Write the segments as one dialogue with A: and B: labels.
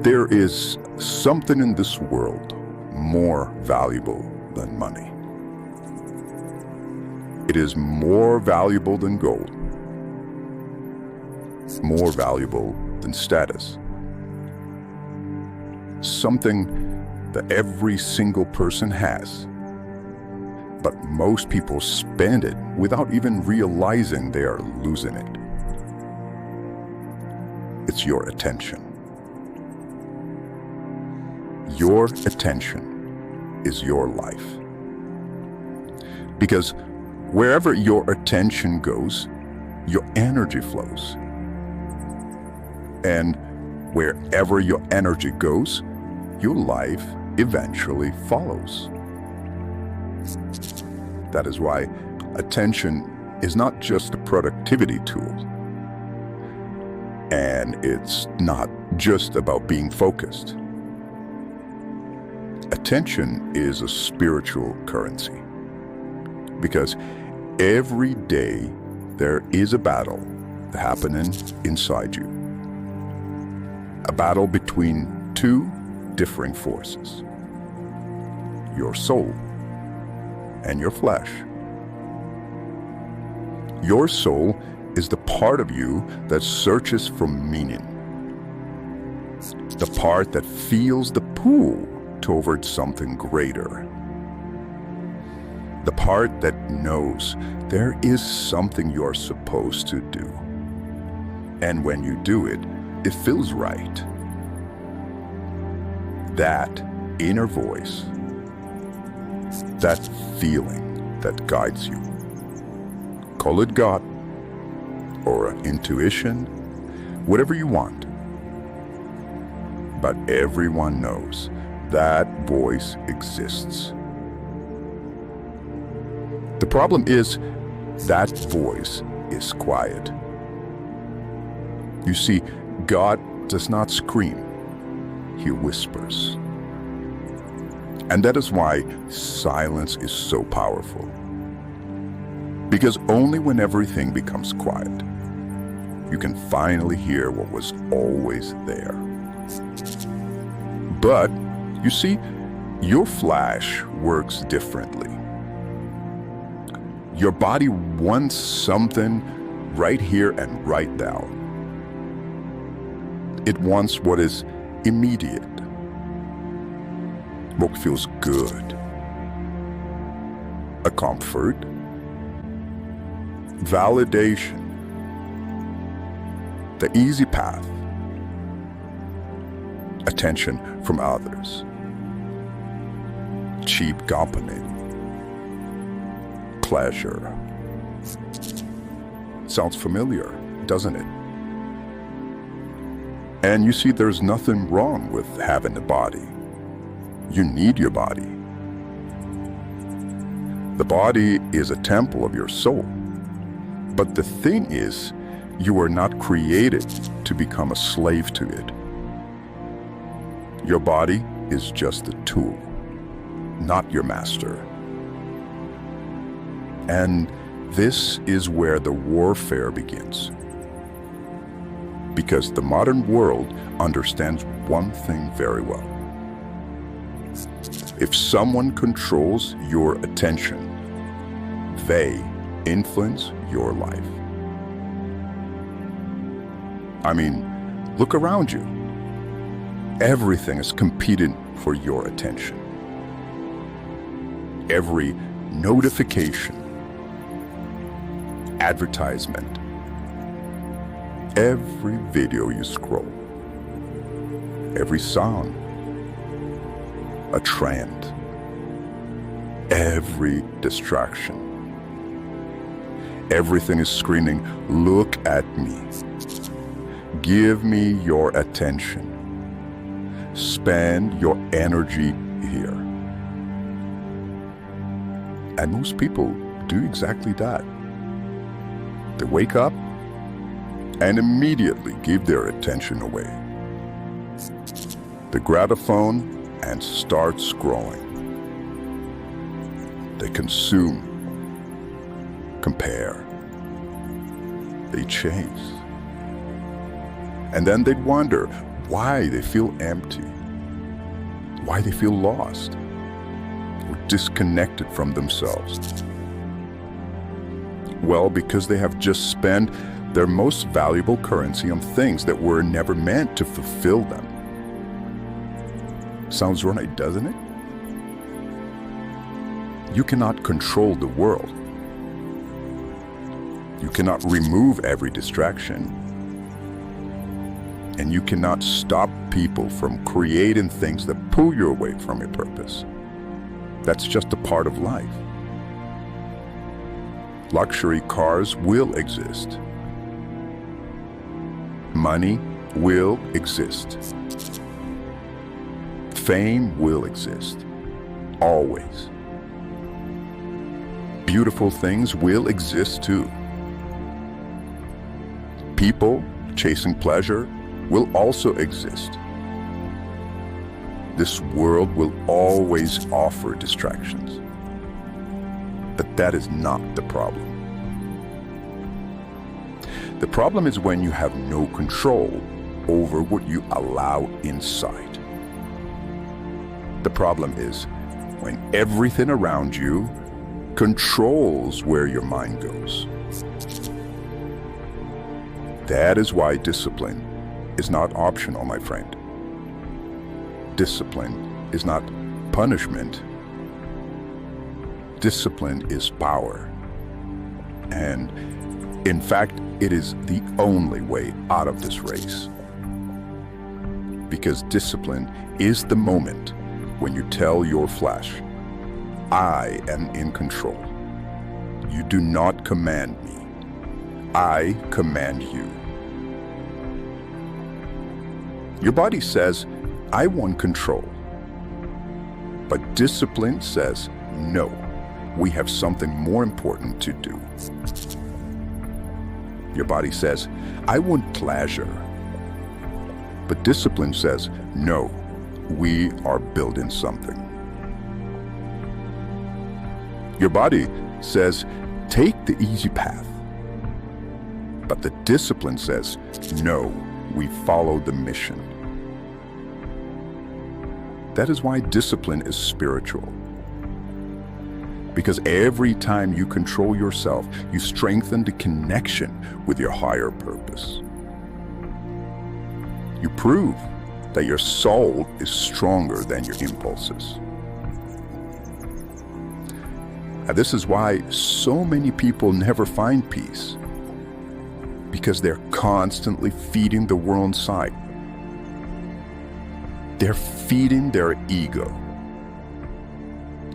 A: There is something in this world more valuable than money. It is more valuable than gold, more valuable than status. Something that every single person has, but most people spend it without even realizing they are losing it. It's your attention. Your attention is your life. Because wherever your attention goes, your energy flows. And wherever your energy goes, your life eventually follows. That is why attention is not just a productivity tool. And it's not just about being focused. Attention is a spiritual currency. Because every day there is a battle happening inside you. A battle between two differing forces. Your soul and your flesh. Your soul is the part of you that searches for meaning. The part that feels the pull towards something greater. The part that knows there is something you're supposed to do. And when you do it, it feels right. That inner voice, that feeling that guides you. Call it God or intuition, whatever you want. But everyone knows that voice exists. The problem is that voice is quiet. You see, God does not scream, He whispers. And that is why silence is so powerful. Because only when everything becomes quiet, you can finally hear what was always there. But, you see, your flesh works differently. Your body wants something right here and right now. It wants what is immediate, what feels good, a comfort, validation, the easy path, attention from others, cheap company, pleasure. Sounds familiar, doesn't it? And you see, there's nothing wrong with having a body. You need your body. The body is a temple of your soul. But the thing is, you were not created to become a slave to it. Your body is just a tool, not your master. And this is where the warfare begins. Because the modern world understands one thing very well. If someone controls your attention, they influence your life. I mean, look around you. Everything is competing for your attention. Every notification, advertisement, every video you scroll, every sound, a trend, every distraction. Everything is screaming, look at me. Give me your attention. Spend your energy here. And most people do exactly that. They wake up and immediately give their attention away. They grab a phone and start scrolling. They consume compare. They chase. And then they'd wonder why they feel empty, why they feel lost or disconnected from themselves. Well, because they have just spent their most valuable currency on things that were never meant to fulfill them. Sounds right, doesn't it? You cannot control the world. You cannot remove every distraction. And you cannot stop people from creating things that pull you away from your purpose. That's just a part of life. Luxury cars will exist. Money will exist. Fame will exist. Always. Beautiful things will exist too. People chasing pleasure will also exist. This world will always offer distractions. But that is not the problem. The problem is when you have no control over what you allow inside. The problem is when everything around you controls where your mind goes. That is why discipline is not optional, my friend. Discipline is not punishment. Discipline is power. And in fact, it is the only way out of this race. Because discipline is the moment when you tell your flesh, I am in control. You do not command me. I command you. Your body says, I want control. But discipline says, no, we have something more important to do. Your body says, I want pleasure. But discipline says, no, we are building something. Your body says, take the easy path. But the discipline says, no, we follow the mission. That is why discipline is spiritual. Because every time you control yourself, you strengthen the connection with your higher purpose. You prove that your soul is stronger than your impulses. And this is why so many people never find peace. Because they're constantly feeding the world inside. They're feeding their ego,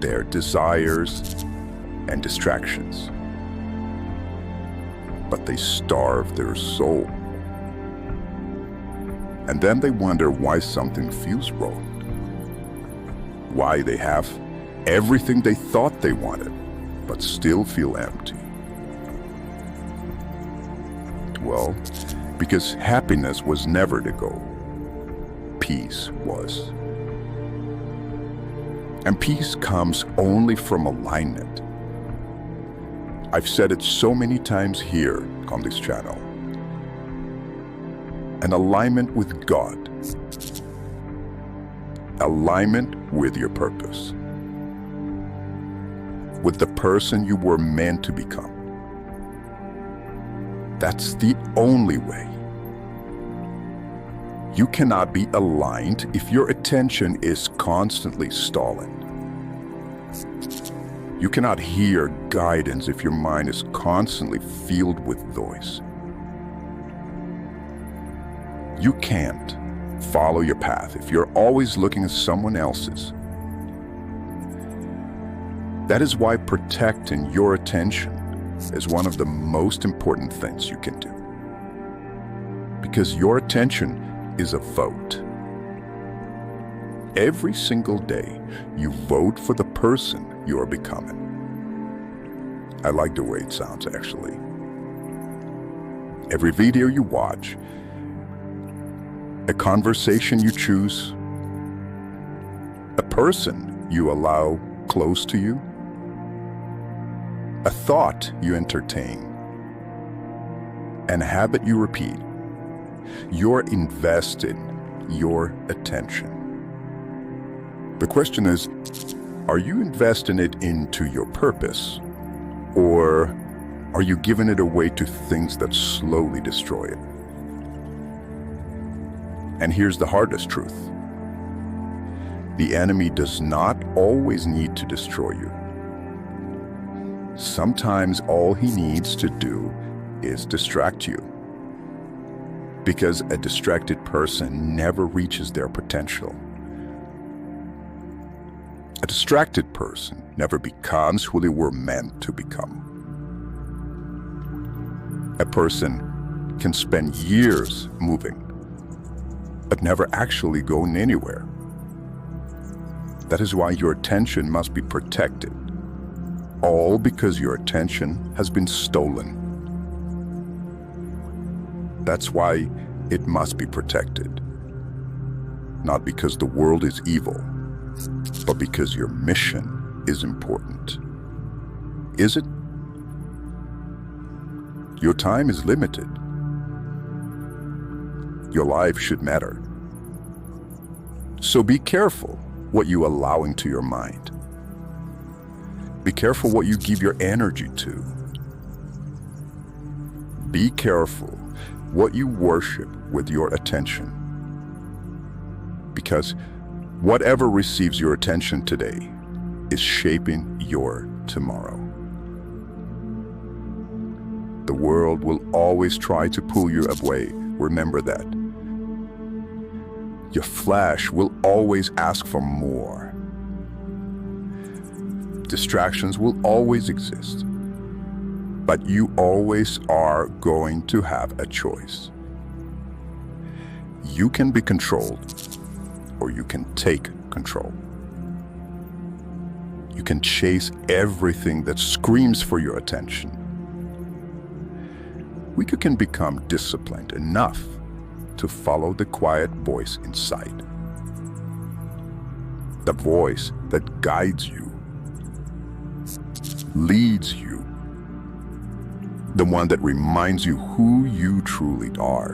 A: their desires and distractions. But they starve their soul. And then they wonder why something feels wrong. Why they have everything they thought they wanted, but still feel empty. Well, because happiness was never the goal. Peace was. And peace comes only from alignment. I've said it so many times here on this channel. An alignment with God. Alignment with your purpose. With the person you were meant to become. That's the only way. You cannot be aligned if your attention is constantly stalling. You cannot hear guidance if your mind is constantly filled with noise. You can't follow your path if you're always looking at someone else's. That is why protecting your attention is one of the most important things you can do. Because your attention is a vote. Every single day, you vote for the person you are becoming. I like the way it sounds, actually. Every video you watch, a conversation you choose, a person you allow close to you, a thought you entertain, an habit you repeat, you're investing your attention. The question is, are you investing it into your purpose, or are you giving it away to things that slowly destroy it? And here's the hardest truth. The enemy does not always need to destroy you. Sometimes all he needs to do is distract you. Because a distracted person never reaches their potential. A distracted person never becomes who they were meant to become. A person can spend years moving, but never actually going anywhere. That is why your attention must be protected, all because your attention has been stolen. That's why it must be protected, not because the world is evil, but because your mission is important. Is it? Your time is limited. Your life should matter. So be careful what you allow into your mind. Be careful what you give your energy to. Be careful what you worship with your attention. Because whatever receives your attention today is shaping your tomorrow. The world will always try to pull you away. Remember that. Your flesh will always ask for more. Distractions will always exist. But you always are going to have a choice. You can be controlled, or you can take control. You can chase everything that screams for your attention. We can become disciplined enough to follow the quiet voice inside. The voice that guides you, leads you, the one that reminds you who you truly are.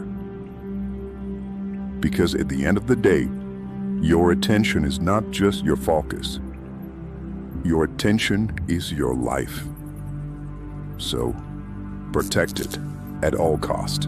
A: Because at the end of the day, your attention is not just your focus. Your attention is your life. So, protect it at all cost.